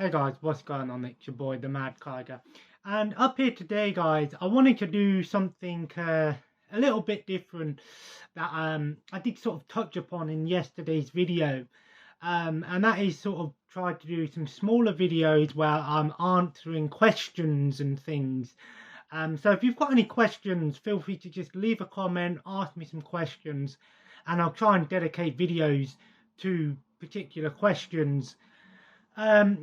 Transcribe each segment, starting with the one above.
Hey guys, what's going on? It's your boy, the Mad Tiger. And up here today, guys, I wanted to do something a little bit different that I did sort of touch upon in yesterday's video. And that is sort of try to do some smaller videos where I'm answering questions and things. So if you've got any questions, feel free to just leave a comment, ask me some questions, and I'll try and dedicate videos to particular questions.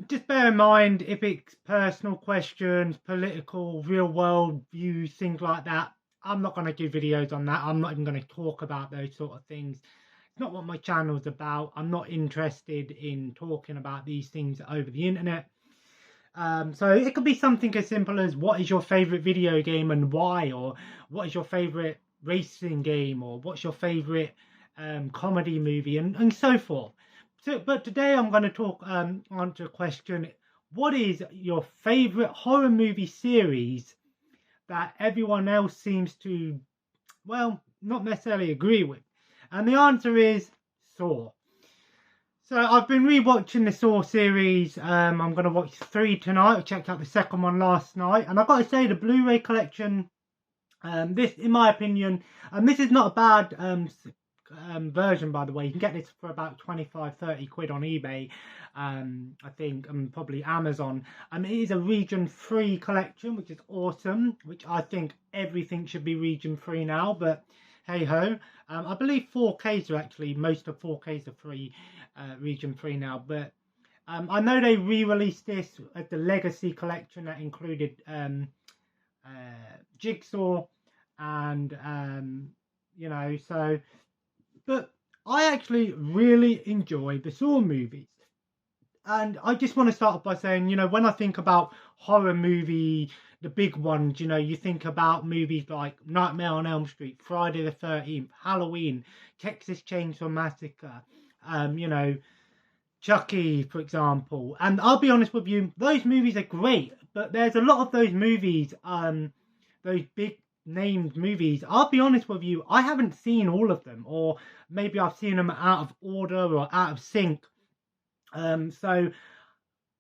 Just bear in mind if it's personal questions, political, real world views, things like that. I'm not going to do videos on that. I'm not even going to talk about those sort of things. It's not what my channel's about. I'm not interested in talking about these things over the internet. So it could be something as simple as what is your favorite video game and why, or what is your favorite racing game, or what's your favorite comedy movie, and so forth. So, but today I'm going to answer a question. What is your favorite horror movie series that everyone else seems to, well, not necessarily agree with? And the answer is Saw. So I've been rewatching the Saw series. I'm going to watch 3 tonight. I checked out the second one last night. And I've got to say the Blu-ray collection, this, in my opinion, this is not a bad version, by the way. You can get this for about 25-30 quid on eBay, I think, and probably Amazon. It is a region 3 collection, which is awesome, which I think everything should be region 3 now, but hey ho. I believe 4Ks are actually, most of 4Ks are free, region 3 now, but I know they re-released this as the Legacy collection that included Jigsaw and you know, so, but I actually really enjoy the Saw movies. And I just want to start off by saying, you know, when I think about horror movie, the big ones, you know, you think about movies like Nightmare on Elm Street, Friday the 13th, Halloween, Texas Chainsaw Massacre, you know, Chucky, for example. And I'll be honest with you, those movies are great, but there's a lot of those movies, those big named movies, I'll be honest with you, I haven't seen all of them, or maybe I've seen them out of order or out of sync. So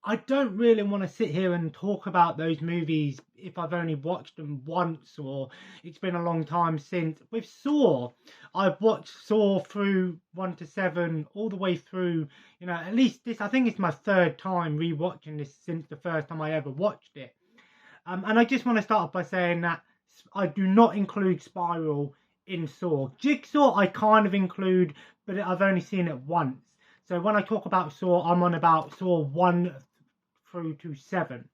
I don't really want to sit here and talk about those movies if I've only watched them once or it's been a long time since. With Saw, I've watched Saw through 1 to 7 all the way through, you know, at least this, I think it's my 3rd time rewatching this since the first time I ever watched it. And I just want to start off by saying that I do not include Spiral in Saw. Jigsaw I kind of include, but I've only seen it once. So when I talk about Saw, I'm on about Saw 1 through to 7.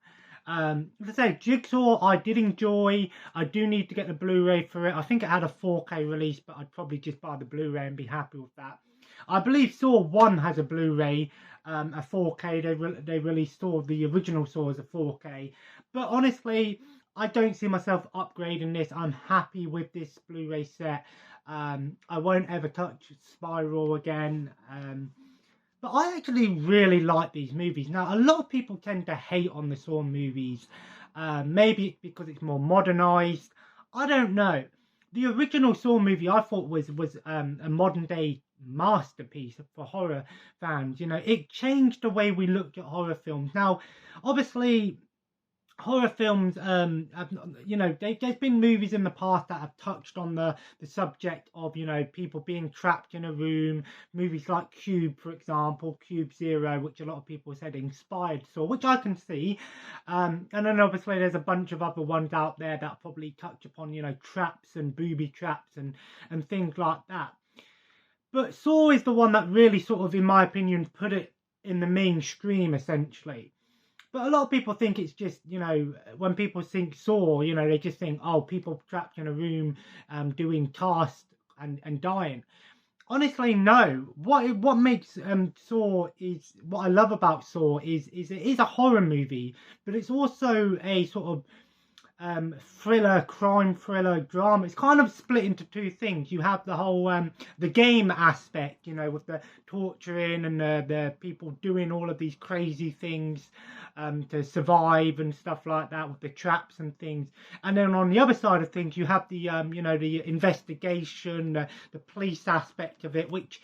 As I say, Jigsaw I did enjoy. I do need to get the Blu-ray for it. I think it had a 4K release, but I'd probably just buy the Blu-ray and be happy with that. I believe Saw 1 has a Blu-ray, a 4K. They released Saw, the original Saw, as a 4K. But honestly, I don't see myself upgrading this. I'm happy with this Blu-ray set. I won't ever touch Spiral again. But I actually really like these movies. Now, a lot of people tend to hate on the Saw movies. Maybe it's because it's more modernized. I don't know. The original Saw movie I thought was a modern day masterpiece for horror fans. You know, it changed the way we looked at horror films. Now, obviously, horror films, you know, there's been movies in the past that have touched on the subject of, you know, people being trapped in a room. Movies like Cube, for example, Cube Zero, which a lot of people said inspired Saw, which I can see. And then obviously there's a bunch of other ones out there that probably touch upon, you know, traps and booby traps and things like that. But Saw is the one that really sort of, in my opinion, put it in the mainstream, essentially. But a lot of people think it's just, you know, when people think Saw, you know, they just think, oh, people trapped in a room doing tasks and dying. Honestly, no. What makes Saw is, what I love about Saw is it is a horror movie, but it's also a sort of thriller, crime thriller, drama. It's kind of split into 2 things. You have the whole the game aspect, you know, with the torturing and the people doing all of these crazy things to survive and stuff like that, with the traps and things. And then on the other side of things, you have the you know, the investigation, the police aspect of it, which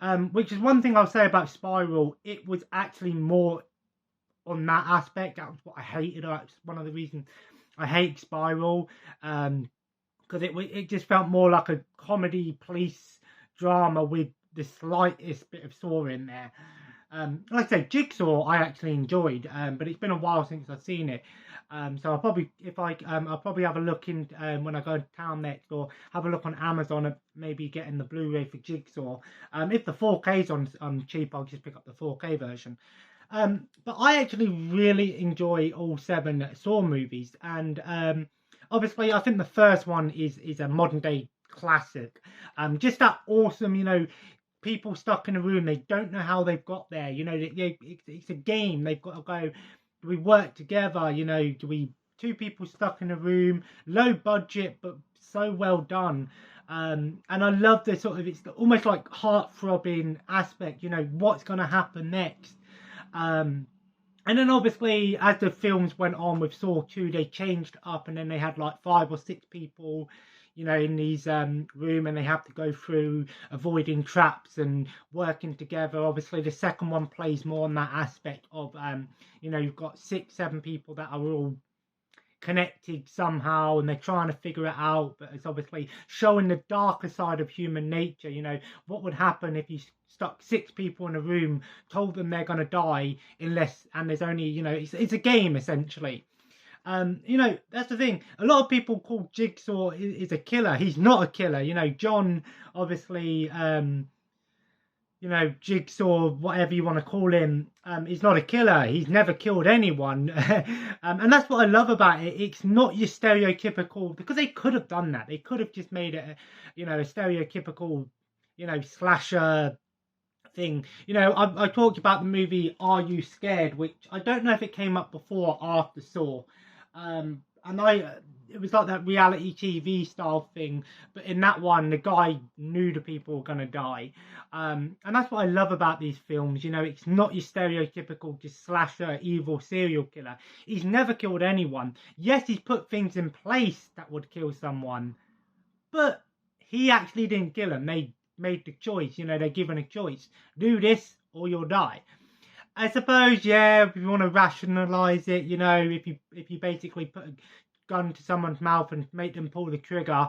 is one thing I'll say about Spiral. It was actually more on that aspect. That was what I hated. That's one of the reasons I hate Spiral, because it just felt more like a comedy police drama with the slightest bit of Saw in there. Like I say, Jigsaw I actually enjoyed, but it's been a while since I've seen it. So I'll probably, if I, I'll probably have a look in when I go to town next, or have a look on Amazon at maybe getting the Blu-ray for Jigsaw. If the 4K's on cheap, I'll just pick up the 4K version. But I actually really enjoy all 7 Saw movies, and obviously I think the first one is a modern day classic. Just that awesome, people stuck in a room, they don't know how they've got there. It's a game. They've got to go. Do we work together? Do we 2 people stuck in a room, low budget but so well done. And I love the sort of, it's almost like heart-throbbing aspect. What's going to happen next. And then obviously as the films went on with Saw 2, they changed up, and then they had like 5 or 6 people in these room, and they have to go through avoiding traps and working together. Obviously the second one plays more on that aspect of you've got 6, 7 people that are all connected somehow, and they're trying to figure it out, but it's obviously showing the darker side of human nature. What would happen if you stuck 6 people in a room, told them they're going to die unless, and there's only, it's a game essentially. That's the thing. A lot of people call Jigsaw is a killer. He's not a killer. John, obviously, Jigsaw, whatever you want to call him, he's not a killer. He's never killed anyone. And that's what I love about it. It's not your stereotypical, because they could have done that. They could have just made it, a stereotypical, slasher thing. I talked about the movie Are You Scared, which I don't know if it came up before or after Saw. And it was like that reality TV style thing, but in that one, the guy knew the people were going to die. And that's what I love about these films. It's not your stereotypical just slasher, evil serial killer. He's never killed anyone. Yes, he's put things in place that would kill someone, but he actually didn't kill them. They made the choice. They're given a choice: do this or you'll die. I suppose, yeah, if you want to rationalize it, if you basically put a gun to someone's mouth and make them pull the trigger,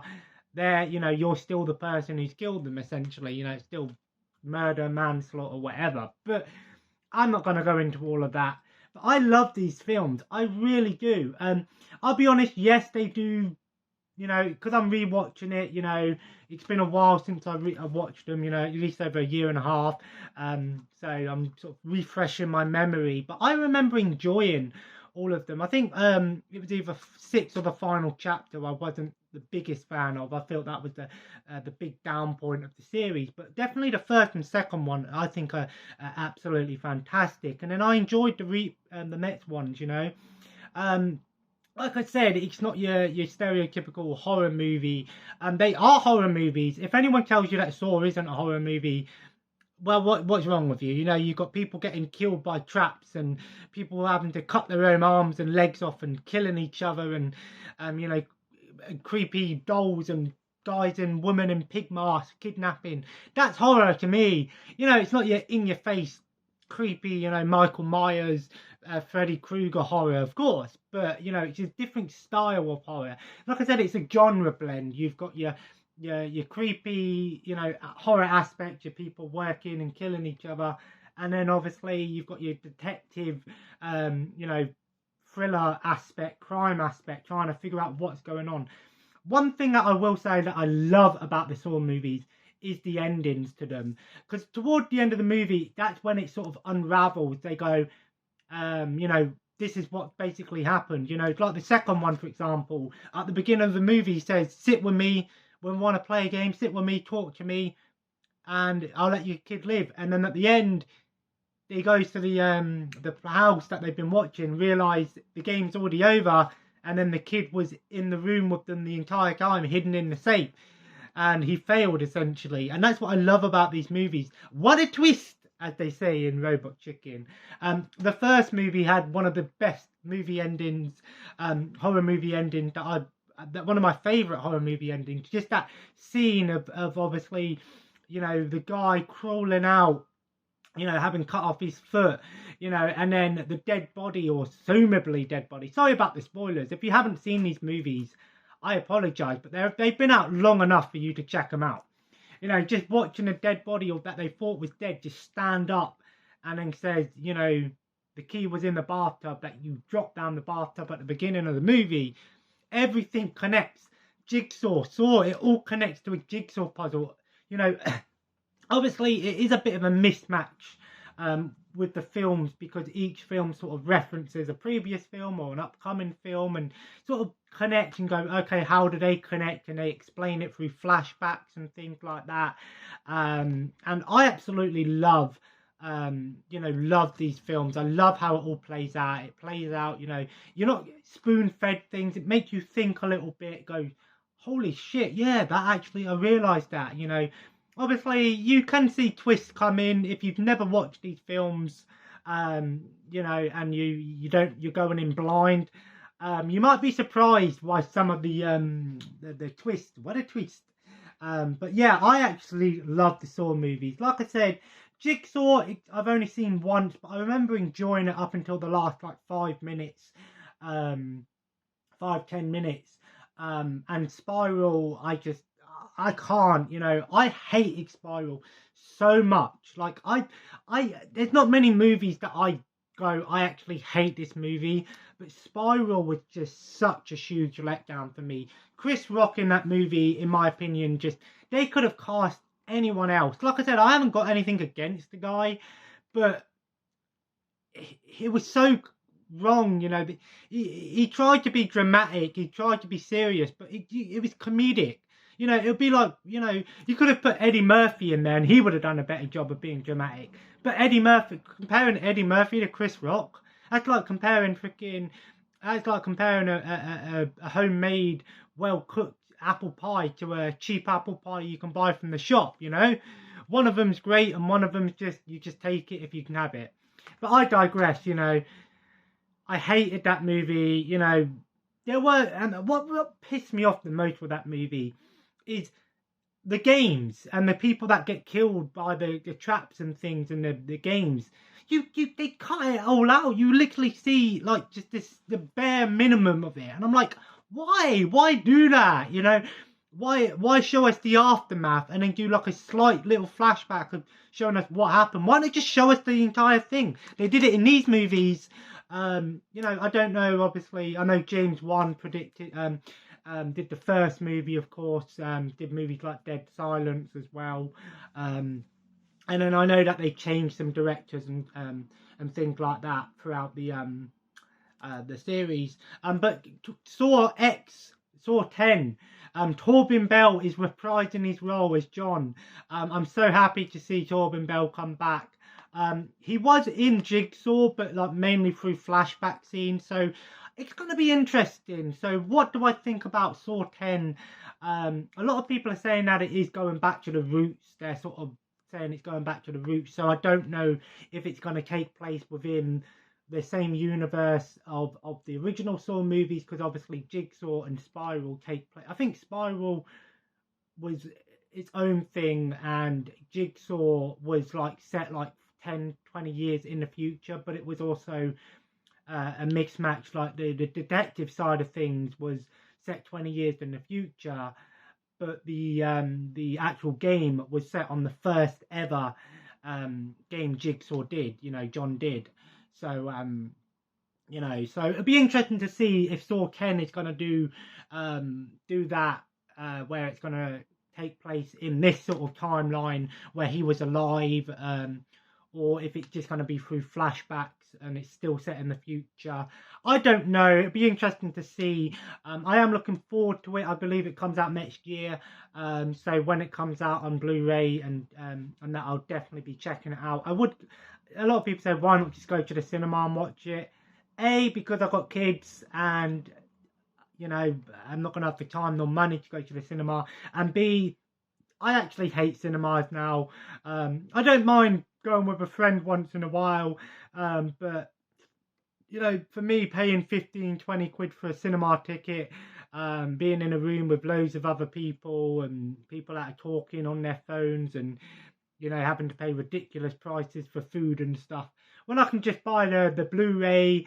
there, you're still the person who's killed them, essentially. It's still murder, manslaughter, whatever. But I'm not going to go into all of that. But I love these films. I really do. I'll be honest, yes, they do, because I'm rewatching it, it's been a while since I've watched them, at least over a year and a half. So I'm sort of refreshing my memory. But I remember enjoying all of them. I think it was either 6 or the final chapter I wasn't the biggest fan of. I felt that was the big down point of the series. But definitely the first and second one I think are absolutely fantastic. And then I enjoyed the next ones, like I said, it's not your stereotypical horror movie. They are horror movies. If anyone tells you that Saw isn't a horror movie, well, what's wrong with you? You've got people getting killed by traps, and people having to cut their own arms and legs off and killing each other, and creepy dolls and guys and women in pig masks kidnapping. That's horror to me. It's not your in-your-face creepy, Michael Myers, Freddy Krueger horror, of course, but it's a different style of horror. Like I said, it's a genre blend. You've got your creepy, horror aspect, your people working and killing each other, and then obviously you've got your detective, thriller aspect, crime aspect, trying to figure out what's going on. One thing that I will say that I love about the Saw movies is the endings to them, because toward the end of the movie, that's when it sort of unravels. They go, this is what basically happened. It's like the second one, for example. At the beginning of the movie, he says, sit with me when we want to play a game, sit with me, talk to me, and I'll let your kid live. And then at the end, he goes to the house that they've been watching, realise the game's already over, and then the kid was in the room with them the entire time, hidden in the safe. And he failed, essentially. And that's what I love about these movies. What a twist, as they say in Robot Chicken. The first movie had one of the best movie endings, horror movie endings that one of my favourite horror movie endings. Just that scene of obviously, the guy crawling out you know, having cut off his foot, you know, and then the dead body, or assumably dead body. Sorry about the spoilers. If you haven't seen these movies, I apologize, but they've been out long enough for you to check them out. You know, just watching a dead body or that they thought was dead just stand up and then says, you know, the key was in the bathtub, that you drop down the bathtub at the beginning of the movie. Everything connects. Jigsaw, Saw, it all connects to a jigsaw puzzle. You know, obviously it is a bit of a mismatch with the films, because each film sort of references a previous film or an upcoming film and sort of connect and go, okay, how do they connect? And they explain it through flashbacks and things like that. And I absolutely love, you know, love these films. I love how it all plays out. It plays out, you know, you're not spoon-fed things. It makes you think a little bit, go, holy shit, yeah, that actually, I realised that, you know. Obviously, you can see twists come in if you've never watched these films, you know, and you're going in blind. You might be surprised by some of the twist. What a twist! But yeah, I actually love the Saw movies. Like I said, Jigsaw, I've only seen once, but I remember enjoying it up until the last like 5 minutes, 5-10 minutes. And Spiral, I can't, you know, I hated Spiral so much. Like there's not many movies that I actually hate this movie, but Spiral was just such a huge letdown for me. Chris Rock in that movie, in my opinion, they could have cast anyone else. Like I said, I haven't got anything against the guy, but it was so wrong, you know. He tried to be dramatic, he tried to be serious, but it was comedic. You know, it would be like, you know, you could have put Eddie Murphy in there and he would have done a better job of being dramatic. But comparing Eddie Murphy to Chris Rock, that's like comparing a homemade, well-cooked apple pie to a cheap apple pie you can buy from the shop, you know. One of them's great and one of them's you just take it if you can have it. But I digress, you know. I hated that movie, you know. And what pissed me off the most with that movie is the games and the people that get killed by the traps and things in the games. They cut it all out. You literally see like just the bare minimum of it, and I'm like, why do that? You know, why show us the aftermath and then do like a slight little flashback of showing us what happened? Why don't they just show us the entire thing? They did it in these movies. You know, I don't know. Obviously, I know James Wan predicted. Did the first movie, of course. Did movies like Dead Silence as well. And then I know that they changed some directors and things like that throughout the series. But Saw 10. Torben Bell is reprising his role as John. I'm so happy to see Torben Bell come back. He was in Jigsaw, but like mainly through flashback scenes. So it's going to be interesting. So what do I think about Saw 10? A lot of people are saying that it is going back to the roots. They're sort of saying it's going back to the roots. So I don't know if it's going to take place within the same universe of the original Saw movies, because obviously Jigsaw and Spiral take place. I think Spiral was its own thing and Jigsaw was like set like 10-20 years in the future, but it was also a mixed match. Like the detective side of things was set 20 years in the future, but the actual game was set on the first ever game Jigsaw did, you know, John did. So you know, so it'll be interesting to see if Saw 10 is going to do that, where it's going to take place in this sort of timeline where he was alive, or if it's just going to be through flashbacks and it's still set in the future. I don't know. It'll be interesting to see. I am looking forward to it. I believe it comes out next year. So when it comes out on Blu-ray and that, I'll definitely be checking it out. A lot of people say, why not just go to the cinema and watch it? A, because I've got kids and, you know, I'm not going to have the time nor money to go to the cinema. And B, I actually hate cinemas now. I don't mind going with a friend once in a while, but you know, for me, paying 15-20 quid for a cinema ticket, being in a room with loads of other people and people that are talking on their phones, and you know, having to pay ridiculous prices for food and stuff, when I can just buy the Blu-ray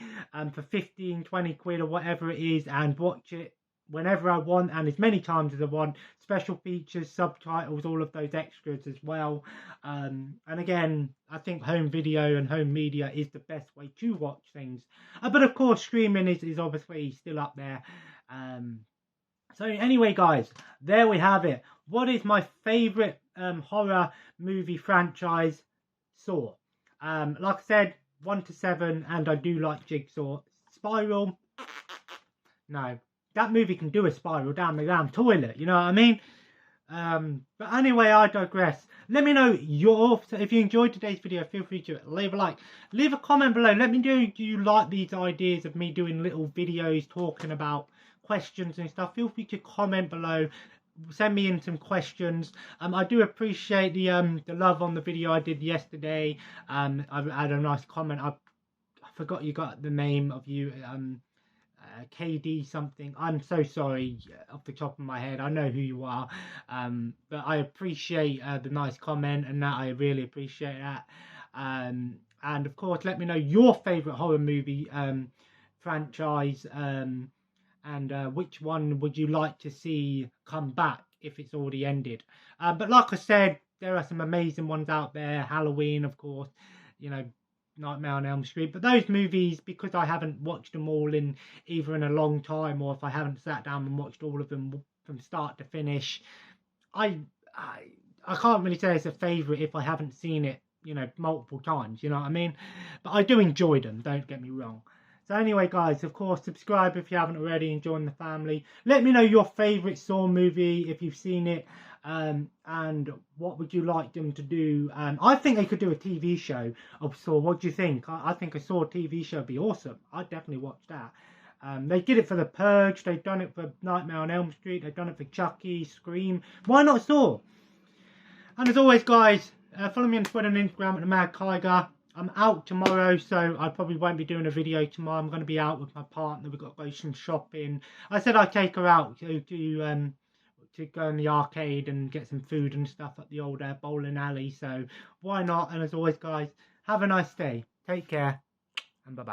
for 15, 20 quid or whatever it is, and watch it whenever I want and as many times as I want. Special features, subtitles, all of those extras as well. And again, I think home video and home media is the best way to watch things. But of course, streaming is obviously still up there. So anyway, guys, there we have it. What is my favourite horror movie franchise? Saw. Like I said, 1 to 7, and I do like Jigsaw. Spiral, no. That movie can do a spiral down the damn toilet, you know what I mean? But anyway, I digress. Let me know if you enjoyed today's video, feel free to leave a like. Leave a comment below. Let me know, do you like these ideas of me doing little videos talking about questions and stuff? Feel free to comment below. Send me in some questions. I do appreciate the love on the video I did yesterday. I had a nice comment. I forgot you got the name of you. KD something. I'm so sorry off the top of my head. I know who you are, but I appreciate the nice comment, and that I really appreciate that. And of course, let me know your favorite horror movie franchise, and which one would you like to see come back if it's already ended. But like I said, there are some amazing ones out there. Halloween, of course, you know, Nightmare on Elm Street. But those movies, because I haven't watched them all in a long time, or if I haven't sat down and watched all of them from start to finish, I can't really say it's a favourite if I haven't seen it, you know, multiple times, you know what I mean? But I do enjoy them, don't get me wrong. So anyway, guys, of course, subscribe if you haven't already and join the family. Let me know your favourite Saw movie if you've seen it, and what would you like them to do. I think they could do a TV show of Saw. What do you think? I think a Saw TV show would be awesome. I'd definitely watch that. They did it for The Purge. They've done it for Nightmare on Elm Street. They've done it for Chucky, Scream. Why not Saw? And as always, guys, follow me on Twitter and Instagram at the Mad Kyger. I'm out tomorrow, so I probably won't be doing a video tomorrow. I'm going to be out with my partner. We've got to go some shopping. I said I'd take her out to go in the arcade and get some food and stuff at the old bowling alley. So why not? And as always, guys, have a nice day. Take care, and bye-bye.